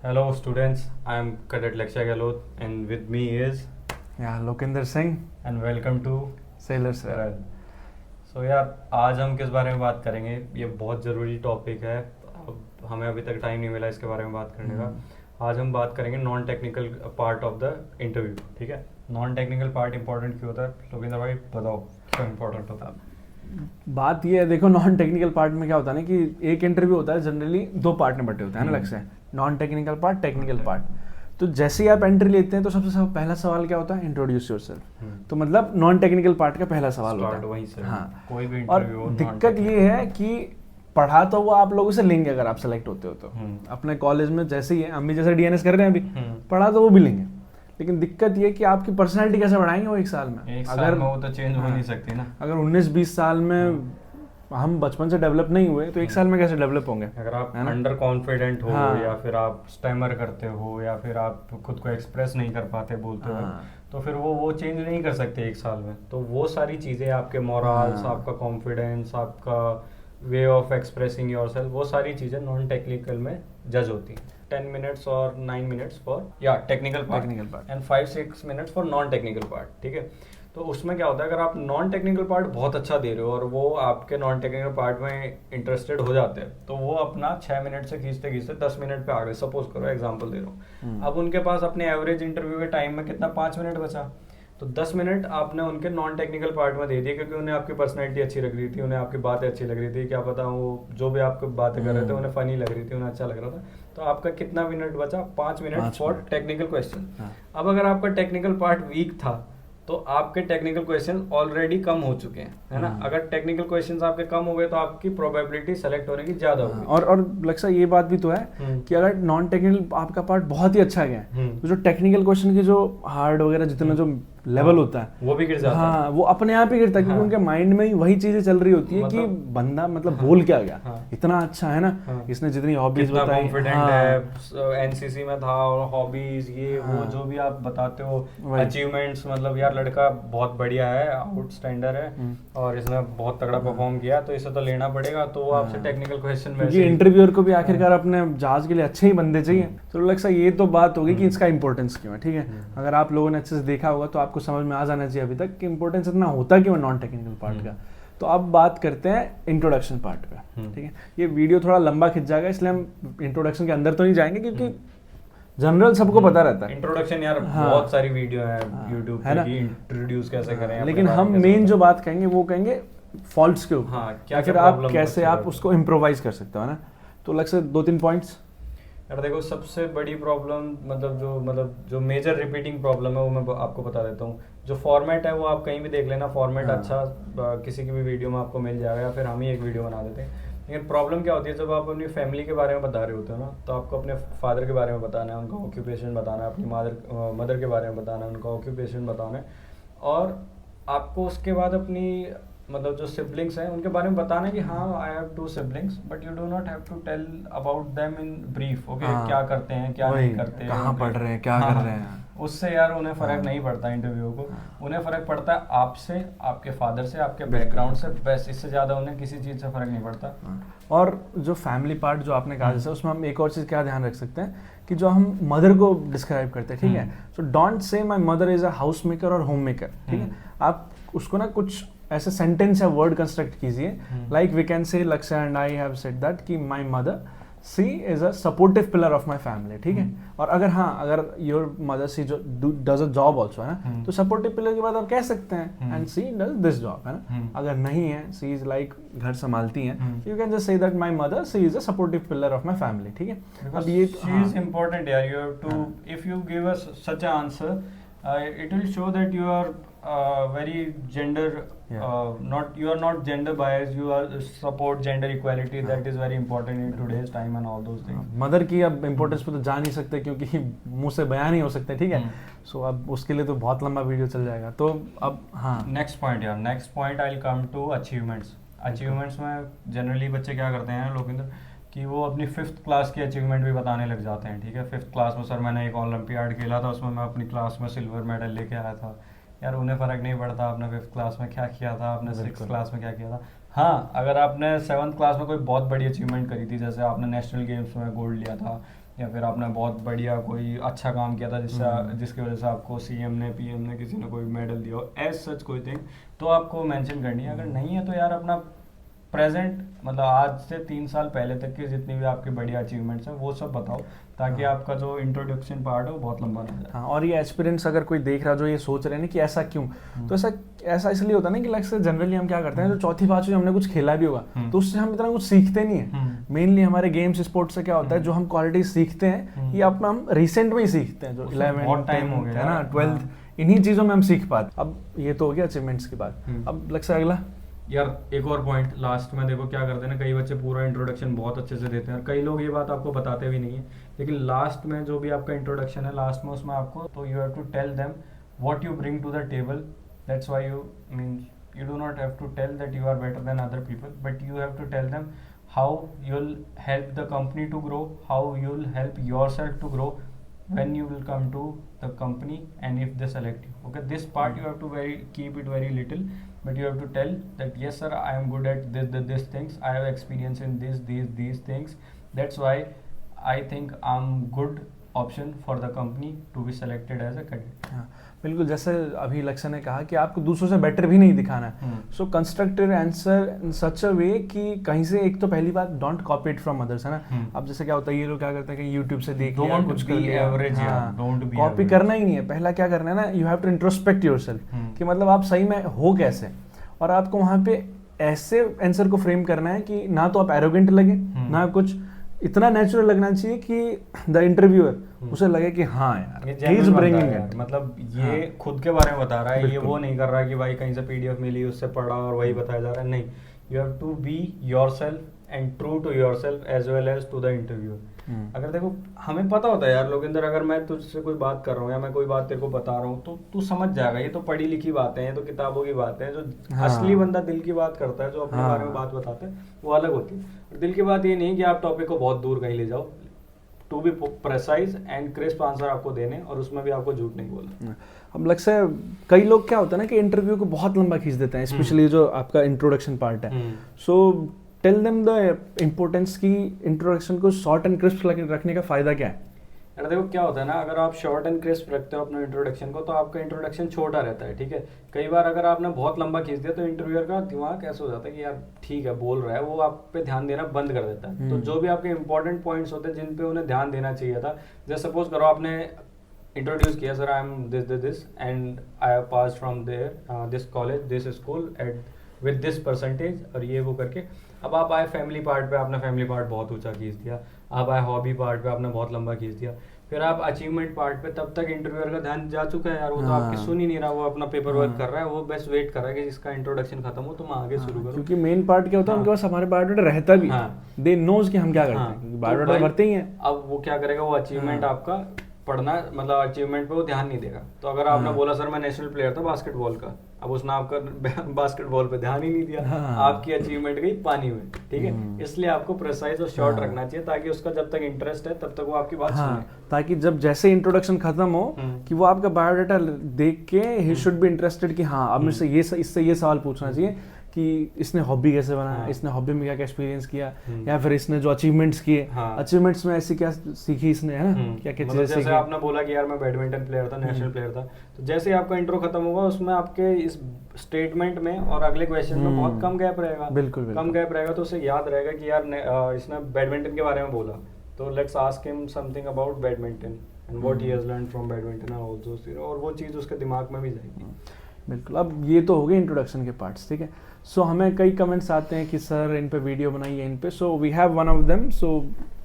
Hello students, I am Cadet Lakshya Gehlot and with me is Lokendra Singh and welcome to seller sir. Run. So यार आज हम किस बारे में बात करेंगे, ये बहुत ज़रूरी टॉपिक है। अब हमें अभी तक टाइम नहीं मिला इसके बारे में बात करने का। आज हम बात करेंगे non technical part of the interview. ठीक है, नॉन टेक्निकल पार्ट इंपॉर्टेंट क्यों होता है? लोकेंद्र भाई बताओ क्यों इंपॉर्टेंट होता है? बात ये है, देखो नॉन टेक्निकल पार्ट में क्या होता है ना कि एक इंटरव्यू होता है जनरली दो पार्ट में बटे होते हैं ना, अलग से non technical part, technical part. तो जैसे ही आप एंट्री लेते हैं तो सबसे पहला सवाल क्या होता है? Introduce yourself. तो मतलब नॉन टेक्निकल पार्ट का पहला सवाल होता है वहीं से। हाँ, कोई भी और इंटरव्यू। दिक्कत ये है कि पढ़ा तो वो आप लोगों से लेंगे अगर आप सेलेक्ट होते हो तो। अपने कॉलेज में जैसे ही है, हम भी जैसे डीएनएस कर रहे हैं अभी, पढ़ा तो वो भी लेंगे, लेकिन दिक्कत ये कि आपकी पर्सनैलिटी कैसे बढ़ाएंगे वो एक साल में। अगर वो तो चेंज हो नहीं सकती ना। अगर 19-20 साल में हम बचपन से डेवलप नहीं हुए तो एक साल में कैसे डेवलप होंगे? अगर आप अंडर कॉन्फिडेंट हो, या फिर आप स्टैमर करते हो, या फिर आप खुद को एक्सप्रेस नहीं कर पाते बोलते हो, तो फिर वो चेंज नहीं कर सकते एक साल में। तो वो सारी चीज़ें, आपके मोरल्स, आपका कॉन्फिडेंस, आपका वे ऑफ एक्सप्रेसिंग योरसेल्फ, वो सारी चीज़ें नॉन टेक्निकल में जज होती हैं। 10 minutes और 9 minutes for technical part and 5-6 minutes for non technical part. ठीक है, तो उसमें क्या होता है, अगर आप नॉन टेक्निकल पार्ट बहुत अच्छा दे रहे हो और वो आपके नॉन टेक्निकल पार्ट में इंटरेस्टेड हो जाते हैं, तो वो अपना 6 मिनट से खींचते खींचते 10 मिनट पे आ गए। सपोज करो, एग्जांपल दे रहा हूँ, अब उनके पास अपने एवरेज इंटरव्यू के टाइम में कितना 5 मिनट बचा, तो 10 मिनट आपने उनके नॉन टेक्निकल पार्ट में दे दिए, क्योंकि उन्हें आपकी पर्सनैलिटी अच्छी लग रही थी, उन्हें आपकी बातें अच्छी लग रही थी, क्या पता वो जो भी आपको बातें कर रहे थे उन्हें फनी लग रही थी, उन्हें अच्छा लग रहा था। तो आपका कितना मिनट बचा? 5 मिनट फॉर टेक्निकल क्वेश्चन। अब अगर आपका टेक्निकल पार्ट वीक था तो आपके टेक्निकल क्वेश्चन ऑलरेडी कम हो चुके हैं, है ना। अगर टेक्निकल क्वेश्चंस आपके कम हो गए तो आपकी प्रोबेबिलिटी सेलेक्ट होने की ज्यादा होगी। और लक्ष्य ये बात भी तो है कि अगर नॉन टेक्निकल आपका पार्ट बहुत ही अच्छा गया तो जो टेक्निकल क्वेश्चन की जो हार्ड वगैरह जितना जो लेवल होता है वो भी गिर जाता है। हाँ, वो अपने आप ही गिरता है, क्योंकि उनके माइंड में ही वही चीजें चल रही होती है कि बंदा मतलब बोल क्या गया, इतना अच्छा है ना, इसने जितनी हॉबीज बताई, एनसीसी में था, और हॉबीज ये वो जो भी आप बताते हो, अचीवमेंट्स, मतलब यार लड़का बहुत बढ़िया है, आउटस्टैंडर है और इसने बहुत तगड़ा परफॉर्म किया, तो इसे तो लेना पड़ेगा। तो वो आपसे टेक्निकल क्वेश्चन में, क्योंकि इंटरव्यूअर को भी आखिरकार अपने जहाज के लिए अच्छे ही बंदे चाहिए। तो लगता है ये तो बात होगी कि इसका इंपॉर्टेंस क्यों है। ठीक है, अगर आप लोगों ने अच्छे से देखा होगा तो आपको समझ में आ जाना चाहिए अभी तक कि इंपॉर्टेंस इतना होता क्यों है नॉन टेक्निकल पार्ट का। तो अब बात करते हैं इंट्रोडक्शन पार्ट पे। ठीक है, ये वीडियो थोड़ा लंबा खिंच जाएगा, इसलिए हम इंट्रोडक्शन के अंदर तो नहीं जाएंगे, क्योंकि जनरल सबको पता रहता है इंट्रोडक्शन। यार बहुत सारी वीडियो है यूट्यूब पे कि इंट्रोड्यूस कैसे करें, लेकिन हम मेन जो बात कहेंगे वो कहेंगे फॉल्ट्स के ऊपर, क्या फिर आप कैसे आप उसको इम्प्रोवाइज कर सकते हो ना। तो लग से 2-3 पॉइंट्स। यार देखो, सबसे बड़ी प्रॉब्लम मतलब जो मेजर रिपीटिंग प्रॉब्लम है वो मैं आपको बता देता हूँ। जो फॉर्मेट है वो आप कहीं भी देख लेना, फॉर्मेट अच्छा किसी की भी वीडियो में आपको मिल जाएगा, या फिर हम ही एक वीडियो बना देते हैं। लेकिन प्रॉब्लम क्या होती है, जब आप अपनी फैमिली के बारे में बता रहे होते हो ना, तो आपको अपने फादर के बारे में बताना है, उनका ऑक्यूपेशन बताना है, अपनी मदर के बारे में बताना है, उनका ऑक्यूपेशन बताना है, और आपको उसके बाद अपनी मतलब जो सिबलिंग्स हैं उनके बारे में बताना है कि हाँ, I have 2 siblings, but you do not have to tell about them in brief. Okay, क्या करते हैं, क्या नहीं करते, कहाँ पढ़ रहे हैं, क्या कर रहे हैं। उससे यार उन्हें फर्क नहीं पड़ता इंटरव्यू को। उन्हें फर्क पड़ता है आपसे, आपके फादर से, आपके बैकग्राउंड से, बस इससे ज्यादा उन्हें किसी चीज से फर्क नहीं पड़ता। और जो फैमिली पार्ट जो आपने कहा, जैसे उसमें हम एक और चीज क्या ध्यान रख सकते हैं कि जो हम मदर को डिस्क्राइब करते हैं, ठीक है, so don't say my mother is a house maker और होम मेकर। ठीक है, आप उसको ना कुछ ऐसे सेंटेंस या वर्ड कंस्ट्रक्ट कीजिए, like we can say Lakshya and I have said that कि my mother she is a supportive pillar of my family. ठीक है, और अगर योर मदर सी जो डज अ जॉब आल्सो है ना, तो सपोर्टिव पिलर के बाद आप कह सकते हैं and she does this job, है ना। अगर नहीं है, सी इज लाइक घर संभालती हैं, you can just say that my mother she is a supportive pillar of my family. ठीक है, अब ये शी इज इंपॉर्टेंट यार। You have to, if you give us such a answer, it will show that you are very gender not, you are not gender biased, you are support gender equality, that is very important in today's time and all those things. Mother की अब importance पे तो जा नहीं सकते क्योंकि मुंह से बयान नहीं हो सकते। ठीक है, सो अब उसके लिए तो बहुत लंबा वीडियो चल जाएगा। तो अब हाँ, नेक्स्ट पॉइंट यार, next point I will come to achievements. Achievements में जनरली बच्चे क्या करते हैं लोकेंद्र, कि वो अपनी 5th क्लास की अचीवमेंट भी बताने लग जाते हैं। ठीक है, 5th क्लास में सर मैंने एक ओलंपियाड खेला था, उसमें मैं अपनी क्लास में सिल्वर मेडल लेके आया था। यार उन्हें फ़र्क नहीं पड़ता आपने 5th क्लास में क्या किया था, आपने 6th क्लास में क्या किया था। हाँ, अगर आपने 7th क्लास में कोई बहुत बड़ी अचीवमेंट करी थी, जैसे आपने नेशनल गेम्स में गोल्ड लिया था, या फिर आपने बहुत बढ़िया कोई अच्छा काम किया था जिसकी वजह से आपको सीएम ने पीएम ने किसी ने कोई मेडल दिया हो, एज सच कोई थिंग, तो आपको मेंशन करनी है। अगर नहीं है तो यार अपना प्रेजेंट मतलब आज से 3 साल पहले तक की जितनी भी आपकी बढ़िया अचीवमेंट्स हैं वो सब बताओ, ताकि आपका जो इंट्रोडक्शन पार्ट है वो बहुत लंबा ना जाए। हाँ, और ये एस्पिरेंट्स अगर कोई देख रहा जो ये सोच रहे हैं ना कि ऐसा क्यों, तो ऐसा इसलिए होता है ना कि लाइक से जनरली हम क्या करते हैं, जो चौथी पांचवी हमने कुछ खेला भी होगा तो उससे हम इतना कुछ सीखते नहीं है। मेनली हमारे गेम्स स्पोर्ट्स से क्या होता है, जो हम क्वालिटी सीखते हैं ये अपना हम रिसेंट में ही सीखते हैं, जो 11 टाइम हो गया है ना 12th, इन्हीं चीजों में हम सीख पाते। अब ये तो हो गया अचीवमेंट्स की बात। अब लक्ष्य अगला यार एक और पॉइंट लास्ट में, देखो क्या करते हैं ना, कई बच्चे पूरा इंट्रोडक्शन बहुत अच्छे से देते हैं और कई लोग ये बात आपको बताते भी नहीं है, लेकिन लास्ट में जो भी आपका इंट्रोडक्शन है लास्ट में उसमें आपको, तो you have to tell them what you bring to the table, that's why you do not have to tell that you are better than other people, but you have to tell them how you'll help the company to grow, how you'll help yourself to grow when you will come to the company and if they select you. Okay, this part you have to keep it very little, but you have to tell that yes sir, I am good at this things, I have experience in these things, that's why I think I'm good option for the company to be selected as a candidate. हाँ, बिल्कुल, जैसे अभी लक्ष्य ने कहा कि आपको दूसरों से बेटर भी नहीं दिखाना है, सो कंस्ट्रक्टिव आंसर इन सच अ वे कि कहीं से, एक तो पहली बात don't copy it from others, है ना। अब जैसे क्या होता है, ये लोग क्या करते हैं कि यूट्यूब से देख लिया, कुछ कर लिया, कॉपी करना ही नहीं है। पहला क्या करना है ना, you have to introspect yourself कि मतलब आप सही में हो कैसे, और आपको वहाँ पे ऐसे आंसर को फ्रेम करना है कि ना तो आप एरोगेंट लगे, ना कुछ, इतना नेचुरल लगना चाहिए कि द इंटरव्यूअर उसे लगे कि हाँ यार ही इज ब्रिंगिंग इट, मतलब ये खुद के बारे में बता रहा है, ये वो नहीं कर रहा है कि भाई कहीं से पीडीएफ मिली उससे पढ़ा और वही बताया जा रहा है, नहीं, you have to be yourself and true to yourself as well as to the interviewer. अगर देखो हमें पता होता है यार लोकेंद्र, अगर मैं तुझसे कोई बात कर रहा हूँ या मैं कोई बात तेरे को बता रहा हूँ तो तू समझ जाएगा, ये तो पढ़ी लिखी बातें हैं, ये तो किताबों की बातें हैं। जो असली बंदा दिल की बात करता है, जो अपने बारे में बात बताता है, वो अलग होती है। दिल की बात ये नहीं कि आप टॉपिक को बहुत दूर कहीं ले जाओ, to be precise and crisp answer आपको देने, और उसमें भी आपको झूठ नहीं बोलना। अब लक्ष्य, कई लोग क्या होता है ना कि इंटरव्यू को बहुत लंबा खींच देते हैं, स्पेशली जो आपका इंट्रोडक्शन पार्ट है। So tell them the importance की इंट्रोडक्शन को शॉर्ट एंड क्रिस्प रखने का फायदा क्या है। यार देखो क्या होता है ना, अगर आप शॉर्ट एंड क्रिस्प रखते हो अपने इंट्रोडक्शन को तो आपका इंट्रोडक्शन छोटा रहता है, ठीक है। कई बार अगर आपने बहुत लंबा खींच दिया तो इंटरव्यूअर का दिमाग ऐसा हो जाता है कि यार ठीक है बोल रहा है, वो आप पे ध्यान देना बंद कर देता है। तो जो भी आपके इंपॉर्टेंट पॉइंट्स होते हैं जिन पे उन्हें ध्यान देना चाहिए था, जैसे सपोज करो आपने इंट्रोड्यूस किया, sir I am this and I have passed from there this college this school at with this percentage, और ये वो करके अब आप आए फैमिली पार्ट पे, आपने फैमिली पार्ट बहुत ऊंचा खींच दिया। आप आए हॉबी पार्ट पे, आपने बहुत लंबा खींच दिया। फिर आप अचीवमेंट पार्ट पे, तब तक इंटरव्यूअर का ध्यान जा चुका है यार, वो तो आपकी सुन ही नहीं रहा, वो अपना पेपर वर्क कर रहा है, वो बस वेट कर रहा है कि इसका इंट्रोडक्शन खत्म हो तो मैं आगे शुरू करूं। क्योंकि मेन पार्ट क्या होता है, उनके पास हमारे बायोडाटा रहता भी, दे नोज कि हम क्या करते हैं, बायोडाटा भरते ही हैं। अब वो क्या करेगा, वो अचीवमेंट आपका पढ़ना, मतलब अचीवमेंट पे वो ध्यान नहीं देगा। तो अगर आपने बोला सर मैं नेशनल प्लेयर था बास्केटबॉल का, अब उसने आपका बास्केटबॉल पे ध्यान ही नहीं दिया, आपकी अचीवमेंट गई पानी में, ठीक है। इसलिए आपको प्रिसाइज और शॉर्ट रखना चाहिए, ताकि उसका जब तक इंटरेस्ट है तब तक वो आपकी बात सुने, ताकि जब जैसे इंट्रोडक्शन खत्म हो कि वो आपका बायोडाटा देख के ही शुड बी इंटरेस्टेड कि हाँ अब मुझसे इससे ये सवाल पूछना चाहिए कि इसने हॉबी कैसे बनाया, इसने हॉबी में क्या क्या एक्सपीरियंस किया, या फिर इसने जो अचीवमेंट्स किए, अचीवमेंट्स में ऐसी क्या सीखी इसने, है ना, क्या क्या चीजें सीखी। जैसे आपने बोला कि यार मैं बैडमिंटन प्लेयर था, नेशनल प्लेयर था, तो जैसे ही आपका इंट्रो खत्म होगा उसमें आपके इस स्टेटमेंट में और अगले क्वेश्चन में बहुत कम गैप रहेगा, बिल्कुल कम गैप रहेगा, तो उसे याद रहेगा कि यार इसने बैडमिंटन के बारे में बोला, तो let's ask him something about badminton and what he has learned from badminton and all those, और वो चीज़ उसके दिमाग में भी जाएगी। बिल्कुल। अब ये तो हो गए इंट्रोडक्शन के पार्ट्स, ठीक है। सो हमें कई कमेंट्स आते हैं कि सर इन पे वीडियो बनाइए इन पे, so we have one of them, so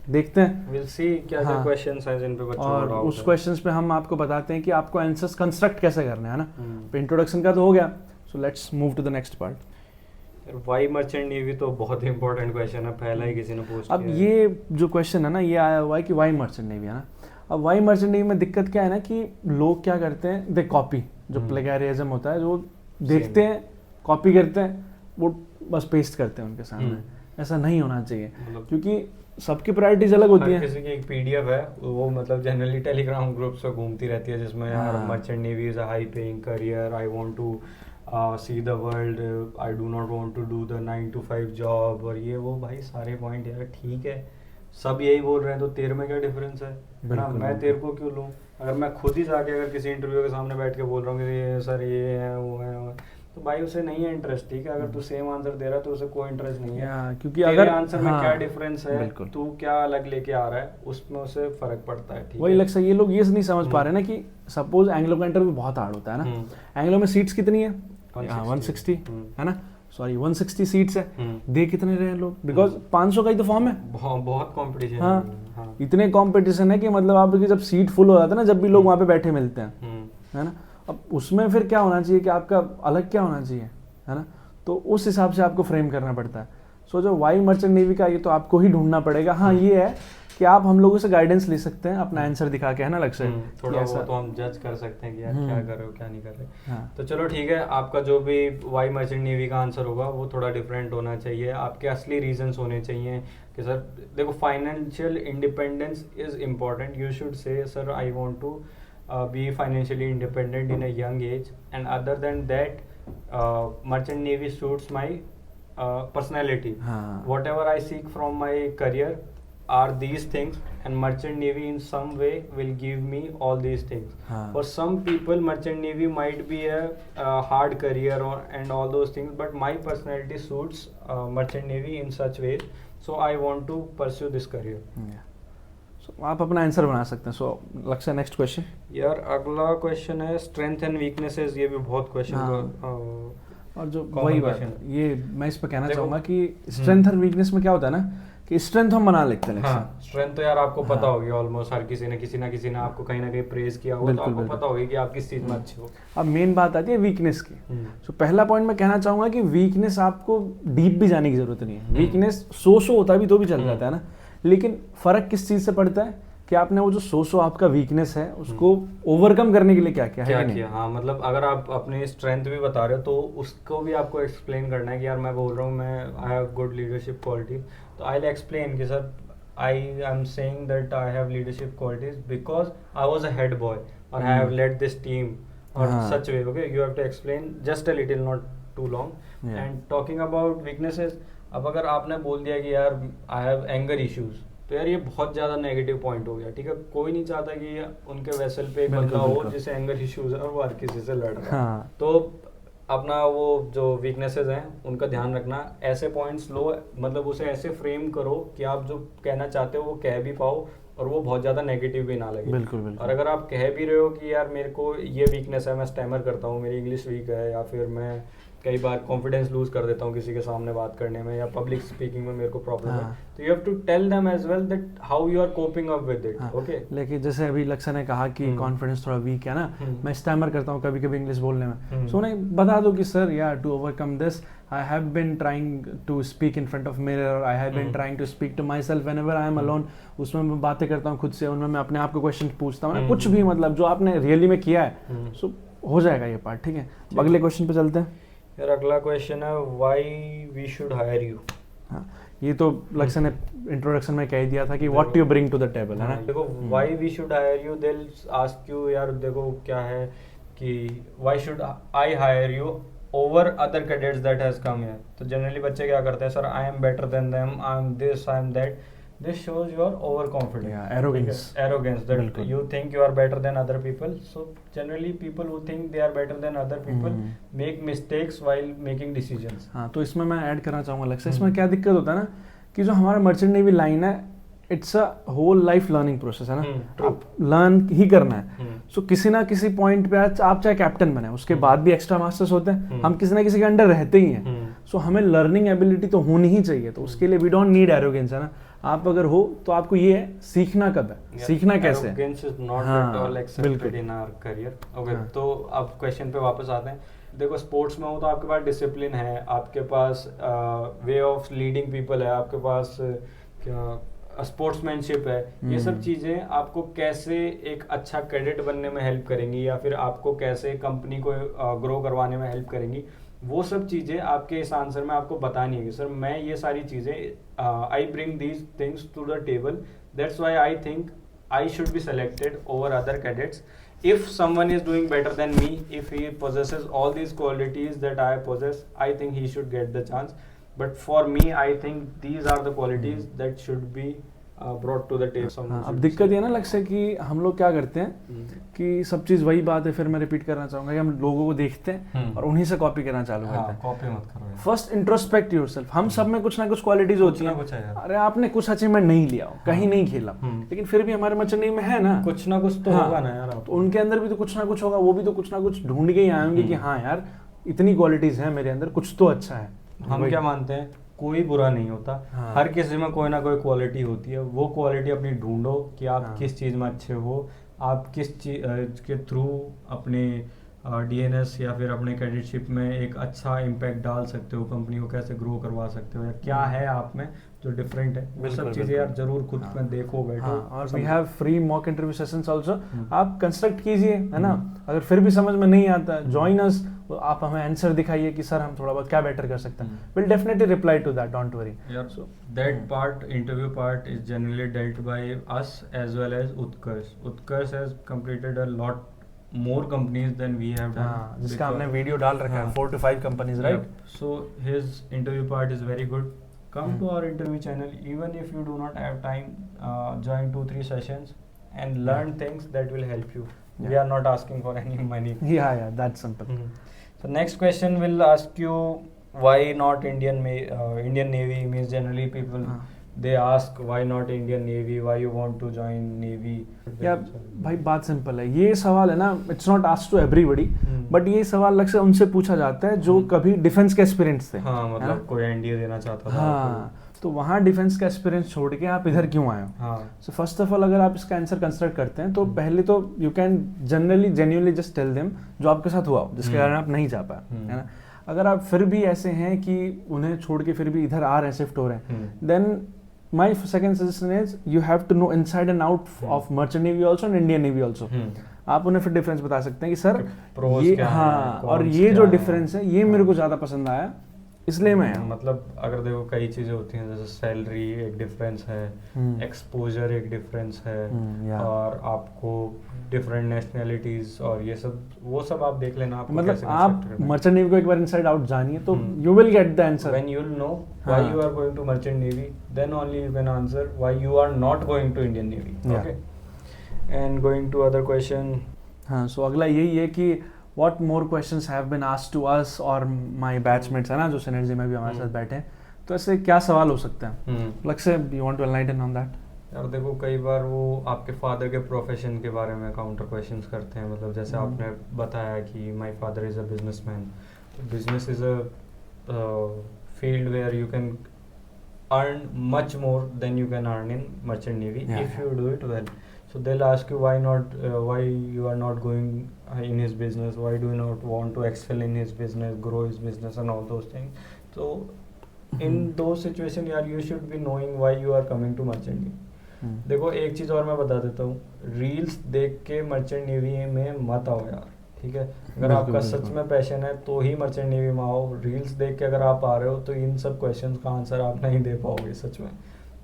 देखते हैं, विल सी क्या क्या क्वेश्चंस हैं जिन पे बच्चों और उस क्वेश्चंस पे हम आपको बताते हैं कि आपको आंसर्स कंस्ट्रक्ट कैसे करने हैं ना। इंट्रोडक्शन का तो हो गया, so let's move to the next part. Why merchant navy तो बहुत ही इंपॉर्टेंट क्वेश्चन है, पहला ही किसी ने पूछ अब ये जो क्वेश्चन है ना, ये आया हुआ है कि वाई मर्चेंट नेवी, है ना। अब वाई मर्चेंट नेवी में दिक्कत क्या है ना कि लोग क्या करते हैं, दे कॉपी, जो प्लेगैरिज्म होता है, जो देखते हैं कॉपी करते हैं, वो बस पेस्ट करते हैं उनके सामने। ऐसा नहीं होना चाहिए, क्योंकि सबकी प्रायोरिटीज अलग होती है। किसी की एक पीडीएफ है वो मतलब जनरली टेलीग्राम ग्रुप से घूमती रहती है, जिसमें यार merchant navy is a high paying career, I want to see the world, I do not want to do the 9 to 5 job, और ये वो भाई सारे पॉइंट यार ठीक है, सब यही बोल रहे हैं तो तेरे में क्या डिफरेंस है ना, बिल्कुल, मैं तेरे को क्यों लूँ? अगर मैं खुद ही जाके अगर किसी इंटरव्यू के सामने बैठ के बोल रहा हूँ कि ये सर ये है वो है, तो भाई उसे नहीं है इंटरेस्ट, ठीक है? अगर तू सेम आंसर दे रहा है तो उसे कोई इंटरेस्ट नहीं है, क्योंकि तेरे अगर आंसर में क्या डिफरेंस है, बिल्कुल, तू क्या अलग लेके आ रहा है, उसमें उसे फर्क पड़ता है, ठीक वही है? लक्ष्य, ये लोग ये नहीं समझ पा रहे ना कि सपोज एंग्लो का इंटरव्यू बहुत हार्ड होता है ना, एंग्लो में सीट्स कितनी है? 160 है ना, सॉरी 160 सीट्स है, दे कितने रहे हैं लोग? बिकॉज 500 का ही तो फॉर्म है, बहुत कंपटीशन हाँ, है, इतने कंपटीशन है कि मतलब आपकी जब सीट फुल हो जाता है ना, जब भी लोग वहाँ पे बैठे मिलते हैं, है ना, अब उसमें फिर क्या होना चाहिए कि आपका अलग क्या होना चाहिए, है ना, तो उस हिसाब से आपको फ्रेम करना पड़ता है। सो जो वाई मर्चेंट नेवी का ये तो आपको ही ढूंढना पड़ेगा। हाँ ये है कि आप हम लोगों से गाइडेंस ले सकते हैं अपना आंसर दिखा के, है ना लक्ष्य, थोड़ा वो तो हम जज कर सकते हैं कि यार क्या कर रहे हो क्या नहीं कर रहे। तो चलो ठीक है, आपका जो भी वाई मर्चेंट नेवी का आंसर होगा वो थोड़ा डिफरेंट होना चाहिए, आपके असली रीजंस होने चाहिए कि सर देखो financial independence is important, you should say sir I want to be financially independent in a young age, and other than that merchant navy suits my personality. Whatever I seek from my career are these things, and merchant navy in some way will give me all these things. For some people merchant navy might be a hard career and all those things, but my personality suits merchant navy in such ways, so I want to pursue this career. So, आप अपना answer बना सकते हैं। सो लक्ष्य next question. यार अगला question है strength and weaknesses, ये भी बहुत क्वेश्चन और जो वही बात है, ये मैं इस पर कहना चाहूँगा कि स्ट्रेंथ और वीकनेस में क्या होता है ना कि स्ट्रेंथ हम बना लेते हैं। हाँ, स्ट्रेंथ तो यार आपको पता होगी ऑलमोस्ट हर किसी ने आपको कहीं ना कहीं प्रेज किया होगा, तो आपको पता होगी कि आप किस चीज में अच्छे हो। अब मेन बात आती है वीकनेस की। तो पहला पॉइंट मैं कहना चाहूँगा कि वीकनेस आपको डीप भी जाने की जरूरत नहीं है। वीकनेस सो होता भी तो भी चल जाता है ना, लेकिन फर्क किस चीज से पड़ता है कि आपने वो जो सो आपका वीकनेस है उसको ओवरकम करने के लिए क्या किया है। हाँ, मतलब अगर आप अपनी स्ट्रेंथ भी बता रहे हो तो उसको भी आपको एक्सप्लेन करना है कि यार मैं बोल रहा हूँ मैं I have good leadership quality, तो आई विल एक्सप्लेन कि sir I am saying that I have leadership qualities because I was a head boy और I have led this team और such way. Okay, you have to explain just a little, not too long. And talking about weaknesses, अब अगर आपने बोल दिया कि यार I have anger issues, तो यार ये बहुत ज्यादा नेगेटिव पॉइंट हो गया, ठीक है? कोई नहीं चाहता कि उनके वेसल पे एक बंदा हो जिसे एंगर इश्यूज है और वो हर किसी से लड़ रहा है। तो अपना वो जो वीकनेसेस हैं उनका ध्यान रखना, ऐसे पॉइंट्स लो, मतलब उसे ऐसे फ्रेम करो कि आप जो कहना चाहते हो वो कह भी पाओ और वो बहुत ज्यादा नेगेटिव भी ना लगे। बिल्कुल। और अगर आप कह भी रहे हो कि यार मेरे को ये वीकनेस है, मैं स्टैमर करता हूँ, मेरी इंग्लिश वीक है, या फिर मैं कई बार कॉन्फिडेंस लूज कर देता हूँ किसी के सामने बात करने में, या पब्लिक स्पीकिंग में मेरे को प्रॉब्लम है, तो you have to tell them as well that how you are coping up with it. Okay, लेकिन जैसे अभी लक्ष्य ने कहा कि कॉन्फिडेंस थोड़ा वीक है ना, मैं स्टैमर करता हूँ कभी कभी इंग्लिश बोलने में, सो उन्हें बता दो कि सर यार to overcome this I have been trying to speak in front of mirror, I have been trying to speak to myself whenever I am alone. उसमें मैं बातें करता हूँ खुद से, उनमें मैं अपने आप को क्वेश्चन पूछता हूँ, कुछ भी मतलब जो आपने रियली में किया है, सो हो जाएगा ये पार्ट, ठीक है? अगले क्वेश्चन पे चलते हैं। यार अगला क्वेश्चन है why we should hire you. हाँ, ये तो लक्ष्य ने इंट्रोडक्शन में कह दिया था कि what you bring to the table, है ना? देखो why we should hire you, they will ask you यार देखो क्या है कि why should I hire you over other cadets that has come here. तो जनरली बच्चे क्या करते हैं, sir I am better than them, I am this, I am that. This shows your overconfidence, arrogance that you think you are better than other people. So generally people who think they are better than other people make mistakes while making decisions. हाँ, तो इसमें मैं add करना चाहूँगा लक्ष्य, इसमें क्या दिक्कत होता है ना कि जो हमारा मर्चेंट नेवी लाइन है, it's a whole life learning process है ना, आप लर्न ही करना है। सो किसी ना किसी पॉइंट पे आप चाहे कैप्टन बने, उसके बाद भी एक्स्ट्रा मास्टर्स होते हैं, हम किसी ना किसी के अंडर रहते ही हैं। सो हमें लर्निंग एबिलिटी तो होनी ही चाहिए, तो उसके लिए वी डोंट नीड एरोगेंस, है ना? आप अगर हो तो आपको ये है सीखना कब है, सीखना कैसे है। बिल्कुल इन आवर करियर। ओके, तो अब क्वेश्चन पे वापस आते हैं। देखो स्पोर्ट्स में हो तो आपके पास डिसिप्लिन है, आपके पास वे ऑफ लीडिंग पीपल है, आपके पास क्या स्पोर्ट्समैनशिप है, ये सब चीजें आपको कैसे एक अच्छा कैडेट बनने में हेल्प करेंगी, या फिर आपको कैसे कंपनी को ग्रो करवाने में हेल्प करेंगी, वो सब चीजें आपके इस आंसर में आपको बतानी है। सर मैं ये सारी चीजें I bring these things to the table, that's why I think I should be selected over other cadets. If someone is doing better than me, if he possesses all these qualities that I possess, I think he should get the chance. But for me, I think these are the qualities that should be brought to the table. हाँ, अब दिक्कत ये ना लक्ष्य कि हम लोग क्या करते हैं कि सब चीज़ वही बात है, फिर मैं रिपीट करना चाहूँगा कि हम लोगों को देखते हैं और उन्हीं से कॉपी करना चालू करते हैं। कॉपी मत करो। First introspect yourself. हम सब में कुछ ना कुछ क्वालिटीज होती हैं। अरे आपने कुछ अचीवमेंट नहीं लिया, कहीं नहीं खेला, लेकिन फिर भी हमारे मचंडी में है ना कुछ तो होगा ना यार। तो उनके अंदर भी तो कुछ ना कुछ होगा, वो भी तो कुछ ना कुछ ढूंढ के ही आएंगे कि हाँ यार इतनी क्वालिटीज हैं मेरे अंदर, कुछ तो अच्छा है। हम क्या मानते हैं, कोई बुरा नहीं होता। हर किसी में कोई ना कोई क्वालिटी होती है। वो क्वालिटी अपनी ढूंढो कि आप किस चीज़ में अच्छे हो, आप किस चीज़ के थ्रू अपने डीएनएस या फिर अपने कैडेटशिप में एक अच्छा इम्पैक्ट डाल सकते हो, कंपनी को कैसे ग्रो करवा सकते हो, या क्या है आप में जो डिफरेंट है। वो सब चीज़ें यार जरूर खुद में देखो, बैठो। और we have free mock interview sessions also. आप कंस्ट्रक्ट कीजिए, है ना। अगर फिर भी समझ में नहीं आता, जॉइन अस, तो आप हमें आंसर दिखाइए कि सर हम थोड़ा बहुत क्या बेटर कर सकते हैं। Will definitely reply to that, don't worry. So that part, interview part, is generally dealt by us as well as Utkarsh. Utkarsh has completed a lot more companies than we have done, जिसका हमने video डाल रखा है, 4 to 5 companies, right? So his interview part is very good. Come to our interview channel. Even if you do not have time, join 2-3 sessions and learn things that will help you. We are not asking for any money. Yeah, that's simple. So next question will ask you, why not Indian Navy? Means generally people they ask why not Indian Navy, why you want to join Navy. यार भाई बात simple है, ये सवाल है ना, it's not asked to everybody, but ये सवाल लक्ष्य उनसे पूछा जाता है जो कभी डिफेंस के एक्सपीरियंस थे। हाँ, मतलब कोई एनडीए देना चाहता था। हाँ, तो वहाँ डिफेंस का एक्सपीरियंस छोड़ के आप इधर क्यों आए हो? सो फर्स्ट ऑफ ऑल अगर आप इसका आंसर कंस्ट्रक्ट करते हैं तो पहले तो you can generally genuinely just tell them जो आपके साथ हुआ हो, जिसके कारण आप नहीं जा पाए, है ना। अगर आप फिर भी ऐसे हैं कि उन्हें छोड़ के फिर भी इधर आ रहे हैं, शिफ्ट हो रहे हैं, then my second suggestion is you have to know inside and out of merchant navy also and Indian navy also. आप उन्हें फिर डिफरेंस बता सकते हैं कि सर ये हाँ, और ये जो डिफरेंस है ये मेरे को ज़्यादा पसंद आया, इसलिए मैं मतलब अगर देखो कई चीज़ें होती हैं, जैसे सैलरी एक डिफरेंस है, एक्सपोजर एक डिफरेंस है, और आपको डिफरेंट नेशनैलिटीज और ये सब, वो सब आप देख लेना। मतलब आप मर्चेंट नेवी को एक बार इनसाइड आउट जानिए तो you will get the answer. When you will know why you are going to merchant navy, then only you can answer why you are not going to Indian navy. Okay, and going to other question. हाँ, so अगला यही है कि what more questions have been asked to us or my batchmates, है ना, जो synergy में भी हमारे साथ बैठे हैं, तो ऐसे क्या सवाल हो सकते हैं? लक्ष्य, you want to enlighten on that? यार देखो कई बार वो आपके फादर के प्रोफेशन के बारे में काउंटर क्वेश्चंस करते हैं। मतलब जैसे आपने बताया कि my father is a businessman. Business is a field where you can earn much more than you can earn in merchant navy if you do it well. So they'll ask you why you are not going in his business, why do you not want to excel in his business, grow his business and all those things. So in those situations यार you should be knowing why you are coming to merchant navy. देखो एक चीज़ और मैं बता देता हूँ, reels देख के मर्चेंट नेवी में मत आओ यार, ठीक है। अगर आपका सच में पैशन है तो ही मर्चेंट नेवी में आओ। रील्स देख के अगर आप आ रहे हो तो इन सब क्वेश्चंस का आंसर आप नहीं दे पाओगे सच में,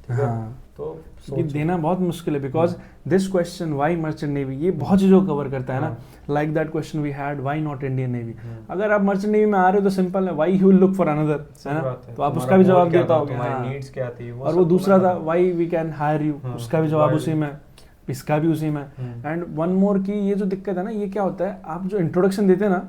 ठीक है। तो ये देना बहुत मुश्किल है, because this question why merchant navy ये बहुत चीज़ों को कवर करता है ना। Like that question we had why not Indian navy. अगर आप मर्चेंट नेवी में आ रहे हो तो सिंपल है, why you will look for another, है ना, तो आप उसका भी जवाब दे पाओगे। तुम्हारी नीड्स क्या थी, और वो दूसरा था why we can hire you, उसका भी जवाब उसी में, इसका भी उसी में। एंड वन मोर की ये जो दिक्कत है ना, ये क्या होता है, आप जो इंट्रोडक्शन देते हैं ना,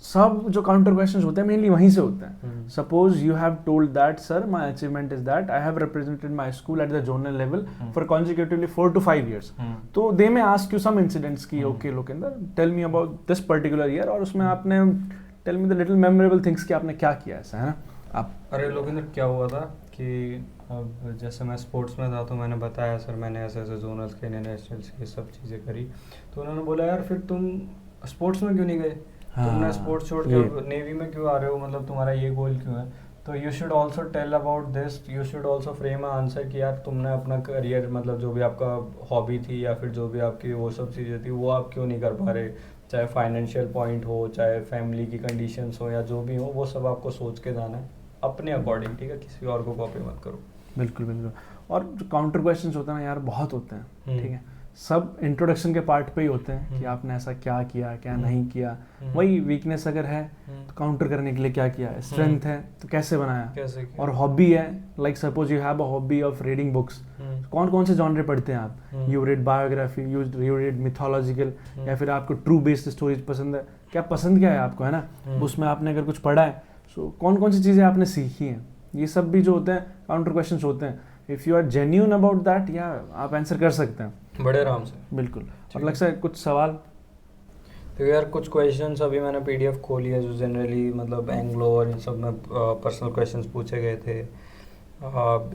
सब जो काउंटर क्वेश्चंस होते हैं मेनली वहीं से होते हैं। Suppose you have told that sir my achievement is that I have represented my school at the zonal level for consecutively 4 to 5 years. तो they may ask you some incidents की okay Lokender tell me about this particular year, और उसमें आपने tell me the little memorable things कि आपने क्या किया ऐसा, है ना। आप अरे लोकेंदर क्या हुआ था कि अब जैसे मैं स्पोर्ट्स में था तो मैंने बताया सर मैंने ऐसे ऐसे जोनल्स के नेशनल्स ये सब चीज़ें करी, तो उन्होंने बोला यार फिर तुम स्पोर्ट्स में क्यों नहीं गए, तुमने स्पोर्ट्स छोड़ के नेवी में क्यों आ रहे हो, मतलब तुम्हारा ये गोल क्यों है। तो you should also tell about this, you should also frame answer कि यार तुमने अपना करियर, मतलब जो भी आपका हॉबी थी या फिर जो भी आपकी वो सब चीज़ें थी वो आप क्यों नहीं कर पा रहे, चाहे फाइनेंशियल पॉइंट हो, चाहे फैमिली की कंडीशंस हो, या जो भी हो, वो सब आपको सोच के जाना है अपने अकॉर्डिंग, ठीक है, किसी और को कॉपी मत करो। बिल्कुल बिल्कुल। और जो काउंटर क्वेश्चंस होते हैं ना यार बहुत होते हैं, ठीक है। सब इंट्रोडक्शन के पार्ट पे ही होते हैं कि आपने ऐसा क्या किया, क्या नहीं किया, वही वीकनेस अगर है तो काउंटर करने के लिए क्या किया, स्ट्रेंथ है तो कैसे बनाया, और हॉबी है, like suppose you have a hobby of reading books, कौन कौन से जॉनरे पढ़ते हैं आप, you read biography, you read mythological, या फिर आपको ट्रू बेस्ड स्टोरीज पसंद है, क्या पसंद क्या है आपको, है ना, उसमें आपने अगर कुछ पढ़ा है, सो कौन कौन सी चीज़ें आपने सीखी हैं, ये सब भी जो होते हैं काउंटर क्वेश्चंस होते हैं। If you are genuine about that, या आप आंसर कर सकते हैं बड़े आराम से, बिल्कुल। और लगता है कुछ सवाल, तो यार कुछ क्वेश्चंस अभी मैंने पीडीएफ खोली है जो जनरली मतलब एंग्लो और इन सब में पर्सनल क्वेश्चंस पूछे गए थे।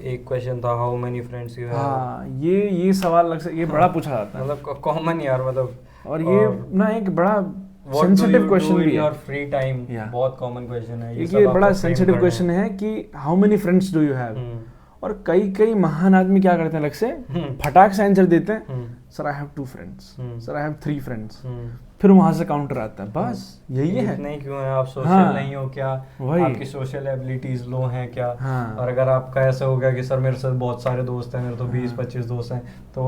एक क्वेश्चन था how many friends you have. हाँ ये सवाल लग सकता, ये बड़ा पूछा जाता है, मतलब कॉमन यार, मतलब और ये ना एक बड़ा सेंसिटिव क्वेश्चन भी है, फ्री टाइम बहुत कॉमन क्वेश्चन है ये बड़ा सेंसिटिव क्वेश्चन है कि how many friends do you have. और कई महान आदमी क्या करते हैं, लग से फटाक से आंसर देते हैं, sir I have 2 friends, sir I have 3 friends, फिर वहां से काउंटर आता है, बस यही है। नहीं क्यों है, आप सोशल नहीं हो क्या, आपकी सोशल एबिलिटीज लो हैं क्या। और अगर आपका ऐसा हो गया कि सर मेरे साथ बहुत सारे दोस्त हैं, मेरे तो 20-25 दोस्त हैं, तो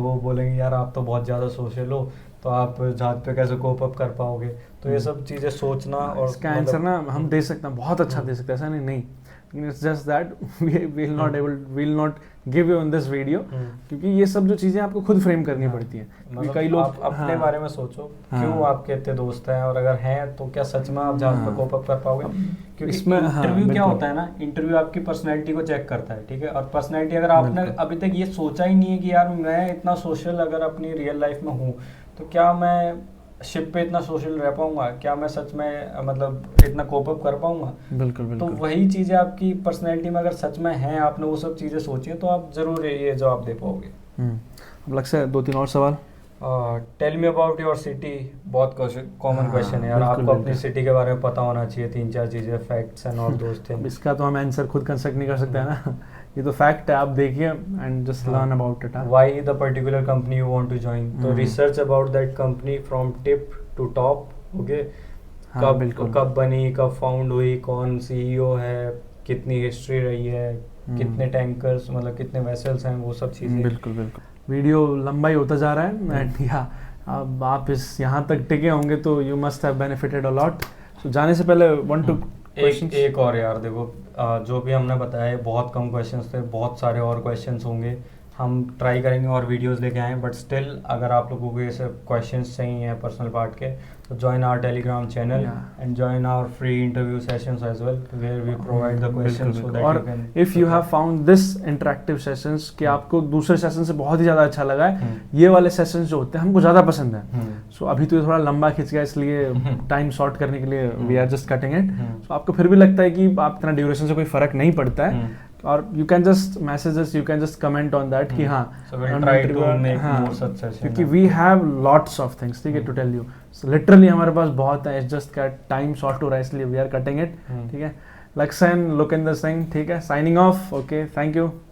वो बोलेंगे यार आप तो बहुत ज़्यादा सोशल हो, तो आप जहाज पे कैसे कोप अप कर पाओगे। तो ये सब चीज़ें सोचना, और इसका आंसर ना हम दे सकते हैं, बहुत अच्छा दे सकते हैं, ऐसा नहीं, it's just that we will not give you in this video, क्योंकि ये सब जो चीजें आपको खुद फ्रेम करनी पड़ती हैं। मतलब कई लोग आप अपने बारे में सोचो, क्यों आपके इतने दोस्त हैं, और अगर हैं तो क्या सच में आप जहाज पे कोप अप कर पाओगे। क्योंकि इसमें इंटरव्यू क्या होता है ना, इंटरव्यू आपकी पर्सनैलिटी को चेक करता है, ठीक है। और पर्सनैलिटी अगर आपने अभी तक ये सोचा ही नहीं है कि यार मैं इतना सोशल अगर अपनी रियल लाइफ में हूँ, तो क्या मैं शिप पे इतना सोशल रह पाऊंगा, क्या मैं सच में मतलब इतना कोप अप कर पाऊंगा। बिल्कुल। तो वही चीज़ें आपकी पर्सनैलिटी में अगर सच में हैं, आपने वो सब चीज़ें सोची हैं, तो आप जरूर ये जवाब दे पाओगे। अब लगता है 2-3 और सवाल। Tell me about your city, बहुत कॉमन क्वेश्चन है यार, आपको अपनी सिटी के बारे में पता होना चाहिए, 3-4 चीज़ें, फैक्ट्स एंड ऑल दोस्त थिंग्स। इसका तो हम आंसर खुद कंस्ट्रक्ट नहीं कर सकते हैं ना, ये तो फैक्ट है, आप देखिए and just learn about it. Why the particular company you want to join, तो research about that company from tip to top, okay. कब बनी, कब फाउंड हुई, कौन सीईओ है, कितनी हिस्ट्री रही है, कितने टैंकर्स मतलब कितने वेसल्स हैं, वो सब चीज़ें। बिल्कुल। वीडियो लंबा ही होता जा रहा है एंड या अब आप इस यहाँ तक टिके होंगे तो you must have benefited a lot. So जाने से पहले 1-2 क्वेश्चंस। एक और यार देखो, जो भी हमने बताया बहुत कम क्वेश्चंस थे, बहुत सारे और क्वेश्चंस होंगे, हम ट्राई करेंगे और वीडियोस लेके आएँ। बट स्टिल अगर आप लोगों को ये सब क्वेश्चंस चाहिए हैं पर्सनल पार्ट के, तो join our Telegram channel and join our free interview sessions as well, where we provide the questions so that you can. If you have found this interactive sessions कि आपको दूसरे session से बहुत ही ज़्यादा अच्छा लगा है, ये वाले सेशंस जो होते हैं हमको ज़्यादा पसंद है। सो अभी तो थोड़ा लंबा खिंच गया, इसलिए टाइम शॉर्ट करने के लिए we are just cutting it. सो आपको फिर भी लगता है कि आप इतना ड्यूरेशन से कोई फर्क नहीं पड़ता है, और you can just message us, you can just comment on that कि हाँ, so we'll try to make more such sessions, क्योंकि we have lots of things, ठीक है, to tell you. So literally हमारे पास बहुत है, it's just का time short हो रहा है, इसलिए we are cutting it, ठीक है। Laksan, look in this thing, ठीक है, signing off, okay, thank you.